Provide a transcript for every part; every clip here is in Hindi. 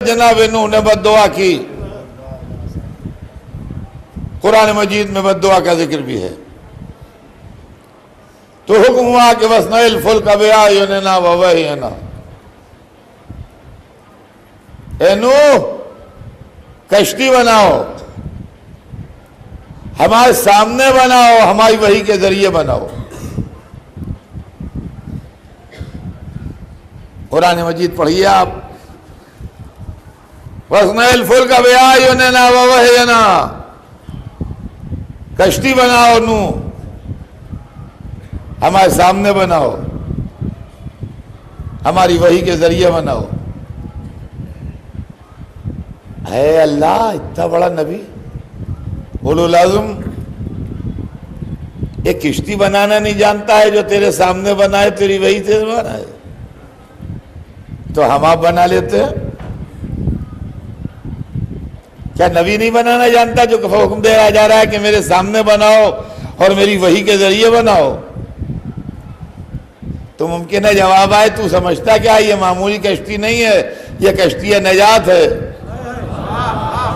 जनाब नूह ने बद्दुआ की, कुरान मजीद में बद्दुआ का जिक्र भी है। तो हुक्म हुआ कि वस्नइल फुल्क बिअयुनिना व वहयिना, ए नूह कश्ती बनाओ, हमारे सामने बनाओ, हमारी वही के जरिए बनाओ। कुरान मजीद पढ़िए आप, वस्नइल फुल्क बिअयुनिना व वहयिना, कश्ती बनाओ नूह, हमारे सामने बनाओ, हमारी वही के जरिए बनाओ। है अल्लाह, इतना बड़ा नबी उलुल आज़म एक किश्ती बनाना नहीं जानता है जो तेरे सामने बनाए, तेरी वही से बनाए, तो हम आप बना लेते हैं। क्या नबी नहीं बनाना जानता जो हुक्म दिया जा रहा है कि मेरे सामने बनाओ और मेरी वही के जरिए बनाओ? तो मुमकिन है जवाब आए, तू समझता क्या ये मामूली कश्ती नहीं है, ये कश्ती नजात है,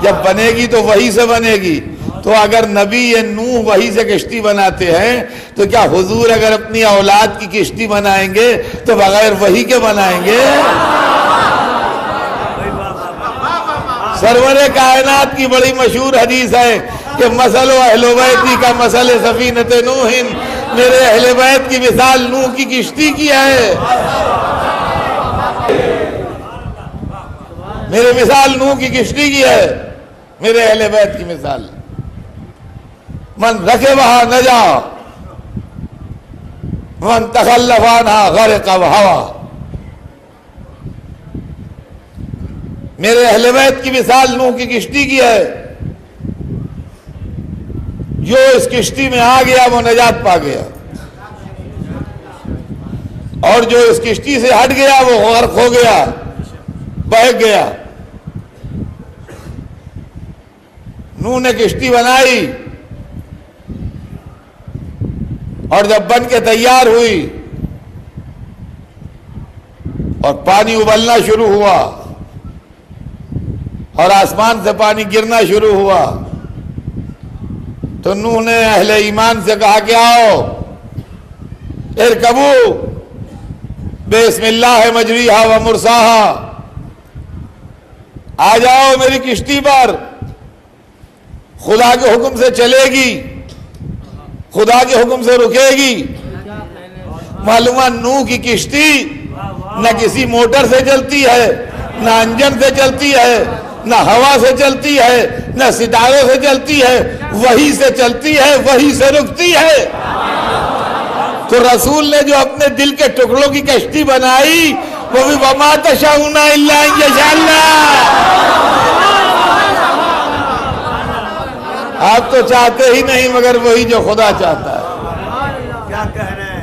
जब बनेगी तो वही से बनेगी। तो अगर नबी ये नूह वही से कश्ती बनाते हैं, तो क्या हुजूर अगर अपनी औलाद की कश्ती बनाएंगे तो बगैर वही के बनाएंगे? सरवरे कायनात की बड़ी मशहूर हदीस है कि मसलो अहले बैती का मसले सफीनत नूहिन, मेरे अहले बैत की मिसाल नूह की किश्ती की है, मेरे मिसाल नूह की किश्ती की है, मेरे अहले बैत की मिसाल। मन रखे वहा नजा, मन तखल्लफाना गरक़ हवा, मेरे अहले बैत की मिसाल नूह की किश्ती की है, जो इस किश्ती में आ गया वो नजात पा गया, और जो इस किश्ती से हट गया वो गर्क हो गया, बह गया। नूह ने किश्ती बनाई और जब बन के तैयार हुई और पानी उबलना शुरू हुआ और आसमान से पानी गिरना शुरू हुआ, तो नूह ने अहले ईमान से कहा कि आओ इरकबू बिस्मिल्लाह मजरीहा व मुरसाहा, आ जाओ मेरी किश्ती पर, खुदा के हुक्म से चलेगी, खुदा के हुक्म से रुकेगी। मालूम नूह की किश्ती न किसी मोटर से चलती है, न इंजन से चलती है, न हवा से चलती है, न सितारों से चलती है, वही से चलती है, वही से रुकती है। तो रसूल ने जो अपने दिल के टुकड़ों की कश्ती बनाई, वो भी वमा तशाउना इल्ला अन यशाअल्लाह। आप तो चाहते ही नहीं मगर वही जो खुदा चाहता है। क्या कह रहे हैं?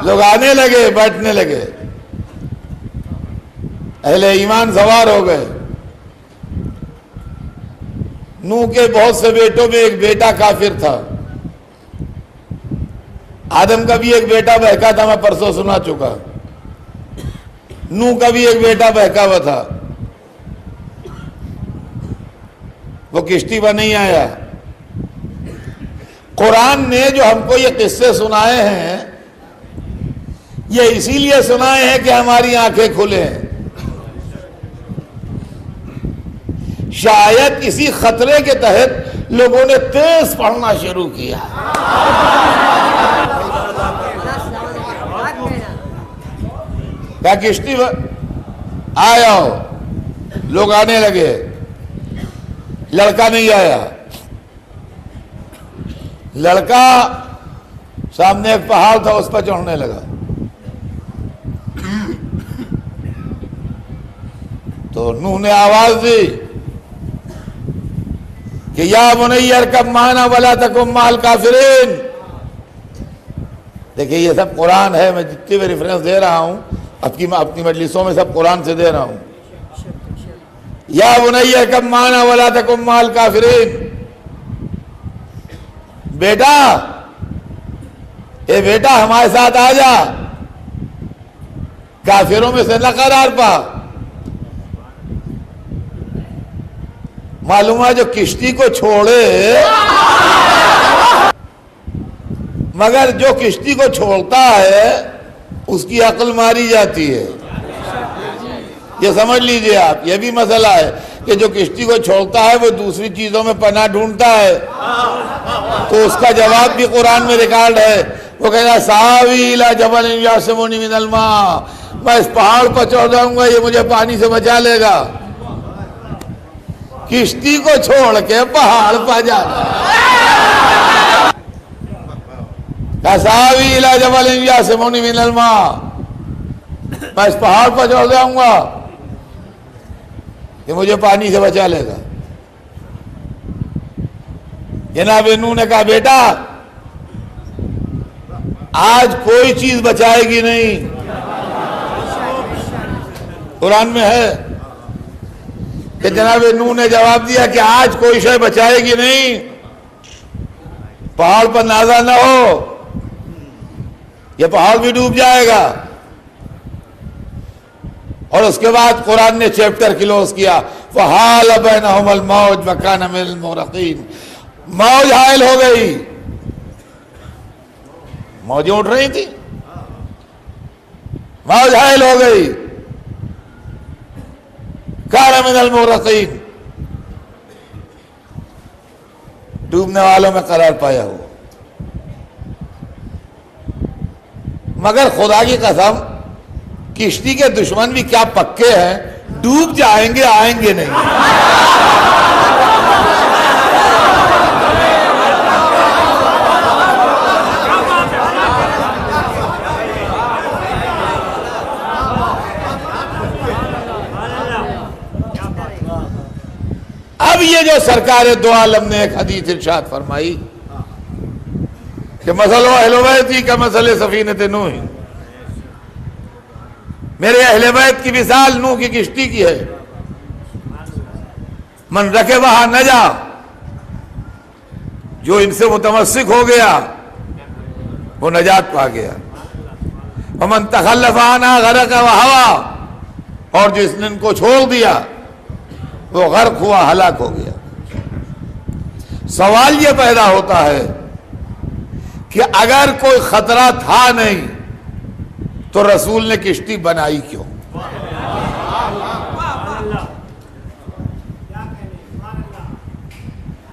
लोग आने लगे, बैठने लगे, अहले ईमान सवार हो गए। नूह के बहुत से बेटों में एक बेटा काफिर था। आदम का भी एक बेटा बहका था, मैं परसों सुना चुका। नूह का भी एक बेटा बहका हुआ था, वो किश्ती पर नहीं आया। कुरान ने जो हमको ये किस्से सुनाए हैं, ये इसीलिए सुनाए हैं कि हमारी आंखें खुले। शायद इसी खतरे के तहत लोगों ने तेज पढ़ना शुरू किया। क्या किश्ती आया हो, लोग आने लगे, लड़का नहीं आया। लड़का सामने एक पहाड़ था, उस पर चढ़ने लगा। तो नूह ने आवाज दी कि या बुनैया अरकब माना वला तकुम माल काफिरीन। देखिए ये सब कुरान है, मैं जितनी भी रेफरेंस दे रहा हूं अपनी मजलिसों में सब कुरान से दे रहा हूं। या बुनैया अरकब माना वला तकुम माल काफिरीन, बेटा हमारे साथ आ जा, काफिरों में से न करार पा। मालूम है जो किश्ती को छोड़े, मगर जो किश्ती को छोड़ता है उसकी अक्ल मारी जाती है। ये समझ लीजिए आप, ये भी मसला है कि जो किश्ती को छोड़ता है वो दूसरी चीजों में पनाह ढूंढता है। तो उसका जवाब भी कुरान में रिकॉर्ड है। वो कहना सावी इला जबल यासिमुनी मिनल मा, मैं इस पहाड़ पर चढ़ जाऊंगा, ये मुझे पानी से बचा लेगा। किश्ती को छोड़ के पहाड़ पर जाना। सावी इला जबल यासिमुनी मिनल मा, मैं इस पहाड़ पर चढ़ जाऊंगा, ये मुझे पानी से बचा लेगा। जनाब नूह ने कहा बेटा आज कोई चीज बचाएगी नहीं। कुरान में है कि जनाब नूह ने जवाब दिया कि आज कोई शय बचाएगी नहीं, पहाड़ पर नाजा ना हो, यह पहाड़ भी डूब जाएगा। और उसके बाद कुरान ने चैप्टर क्लोज किया, फहाल बैनहुमुल मौज वकान मिनल मुग़रक़ीन। मौज हायल हो गई, मौजें उठ रही थी, मौज हायल हो गई। कान मिनल मुग़रक़ीन, डूबने वालों में करार पाया हुआ। मगर खुदा की कसम किश्ती के दुश्मन भी क्या पक्के हैं, डूब जाएंगे आएंगे नहीं। अब ये जो सरकार दो आलम ने एक हदीस इरशाद फरमाई कि मसलो अहले बैती का मसले सफीनत नूह, मेरे अहले बैत की मिसाल नूह की किश्ती की है। मन रखे वहां न जा, जो इनसे मुतमस्सिक हो गया वो नजात पा गया। वमन तखल्लफ आना गरक व हवा, और जिसने इनको छोड़ दिया वो गर्क हुआ, हलाक हो गया। सवाल ये पैदा होता है कि अगर कोई खतरा था नहीं तो रसूल ने किश्ती बनाई क्यों?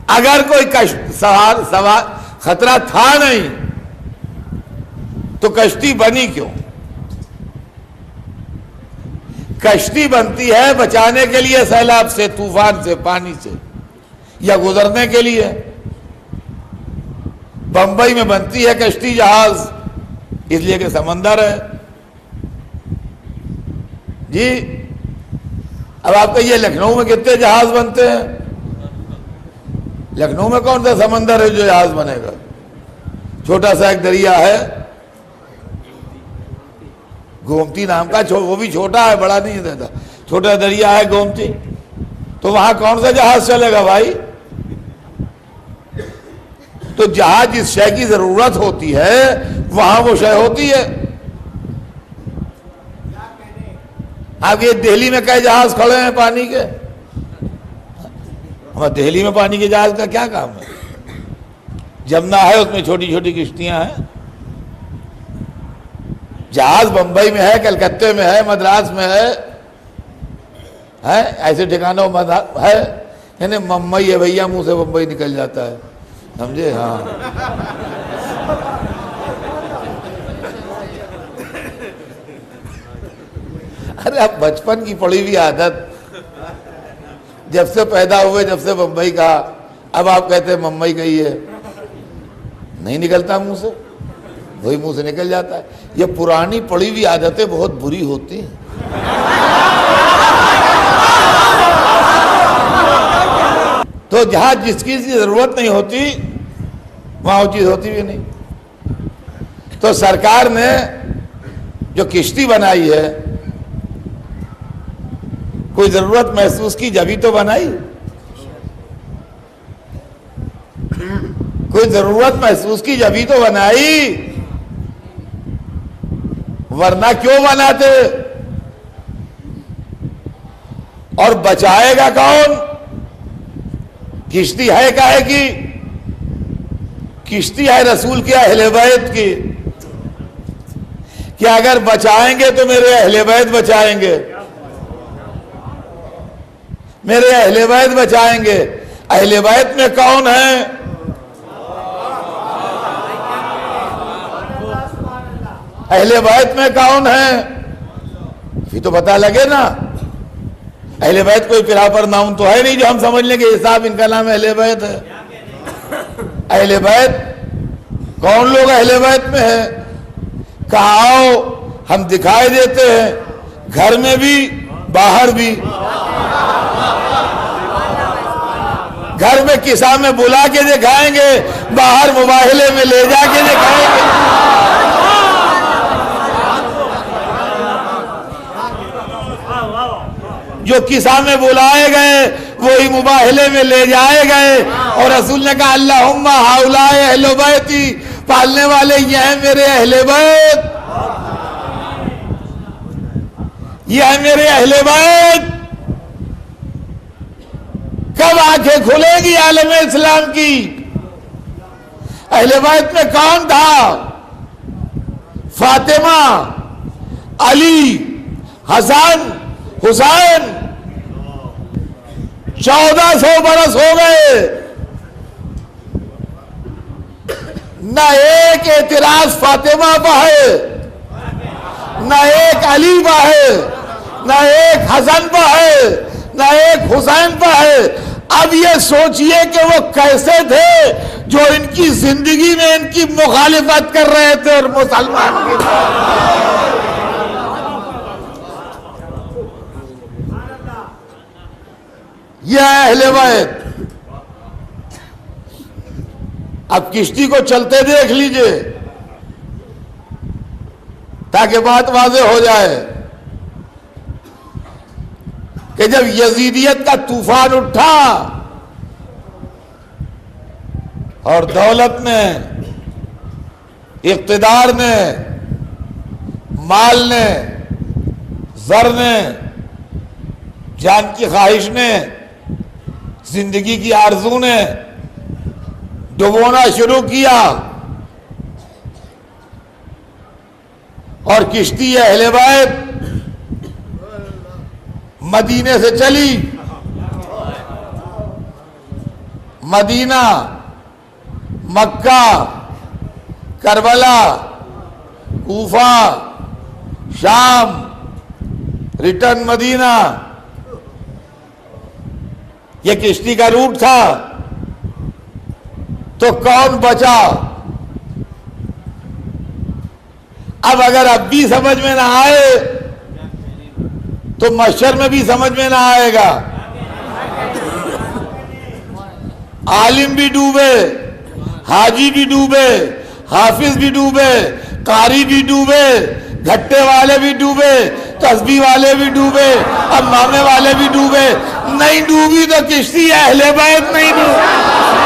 अगर कोई खतरा था नहीं तो कश्ती बनी क्यों? कश्ती बनती है बचाने के लिए, सैलाब से, तूफान से, पानी से, या गुजरने के लिए। बंबई में बनती है कश्ती जहाज इसलिए कि समंदर है जी। अब आप कहिए लखनऊ में कितने जहाज बनते हैं? लखनऊ में कौन सा समंदर है जो जहाज बनेगा? छोटा सा एक दरिया है गोमती नाम का, वो भी छोटा है, बड़ा नहीं है, छोटा दरिया है गोमती। तो वहां कौन सा जहाज चलेगा भाई? तो जहां जिस शय की जरूरत होती है वहां वो शय होती है। आप ये दिल्ली में कई जहाज खड़े हैं पानी के, हमारे दिल्ली में पानी के जहाज का क्या काम है? जमुना है, उसमें छोटी छोटी किश्तियां हैं। जहाज बंबई में है, कलकत्ते में है, मद्रास में है ऐसे ठिकानों में है। यानी मम्मई है भैया, मुंह से बंबई निकल जाता है, समझे? हाँ, अरे अब बचपन की पड़ी हुई आदत, जब से पैदा हुए, जब से बंबई कहा, अब आप कहते हैं मुंबई गई है, नहीं निकलता मुंह से, वही मुंह से निकल जाता है। ये पुरानी पड़ी हुई आदतें बहुत बुरी होती हैं। तो जहां जिस चीज की जरूरत नहीं होती वहां वो चीज होती भी नहीं। तो सरकार ने जो किश्ती बनाई है, कोई जरूरत महसूस की जभी तो बनाई, कोई जरूरत महसूस की जभी तो बनाई, वरना क्यों बनाते? और बचाएगा कौन? किश्ती है काहे की? किश्ती है रसूल के अहले बैत की, कि अगर बचाएंगे तो मेरे अहले बैत बचाएंगे, मेरे अहले बैत बचाएंगे। अहले बैत में कौन है? अहले बैत में कौन है ये तो पता लगे ना। अहले बैत कोई पिरापर नाम तो है नहीं जो हम समझ लेंगे हिसाब इनका नाम अहले बैत है। अहले बैत कौन लोग अहले बैत में है? कहा आओ हम दिखाई देते हैं, घर में भी बाहर भी। घर में किसा में बुला के दिखाएंगे, बाहर मुबाहिले में ले जाके दिखाएंगे। जो किसा में बुलाए गए वही मुबाहिले में ले जाए गए। और रसूल ने कहा अल्लाहुम्मा हाउलाए अहले बैती, पालने वाले ये हैं मेरे अहले बैत, ये है मेरे अहले बैत। कब आंखें खुलेगी आलम इस्लाम की? अहले बैत में कौन था? फातिमा, अली, हसन, हुसैन। 1400 बरस हो गए, न एक एतराज फातिमा पर है, न एक अली पर है, न एक हसन पर है, न एक हुसैन पर है। अब ये सोचिए कि वो कैसे थे जो इनकी जिंदगी में इनकी मुखालिफत कर रहे थे और मुसलमान की। यह है अहले बैत। अब किश्ती को चलते देख लीजिए ताकि बात वाज़ेह हो जाए कि जब यजीदियत का तूफान उठा और दौलत ने, इक़्तिदार ने, माल ने, ज़र ने, जान की ख्वाहिश ने, जिंदगी की आरज़ू ने डुबोना शुरू किया और किश्ती अहले बैत मदीने से चली। मदीना, मक्का, करबला, कूफा, शाम, रिटर्न मदीना, यह किश्ती का रूट था। तो कौन बचा? अब अगर अब भी समझ में ना आए तो महशर में भी समझ में ना आएगा। आलिम भी डूबे, हाजी भी डूबे, हाफिज भी डूबे, कारी भी डूबे, घट्टे वाले भी डूबे, तस्बीह वाले भी डूबे, अम्मामे वाले भी डूबे। नहीं डूबी तो किश्ती अहले बैत नहीं डूबी।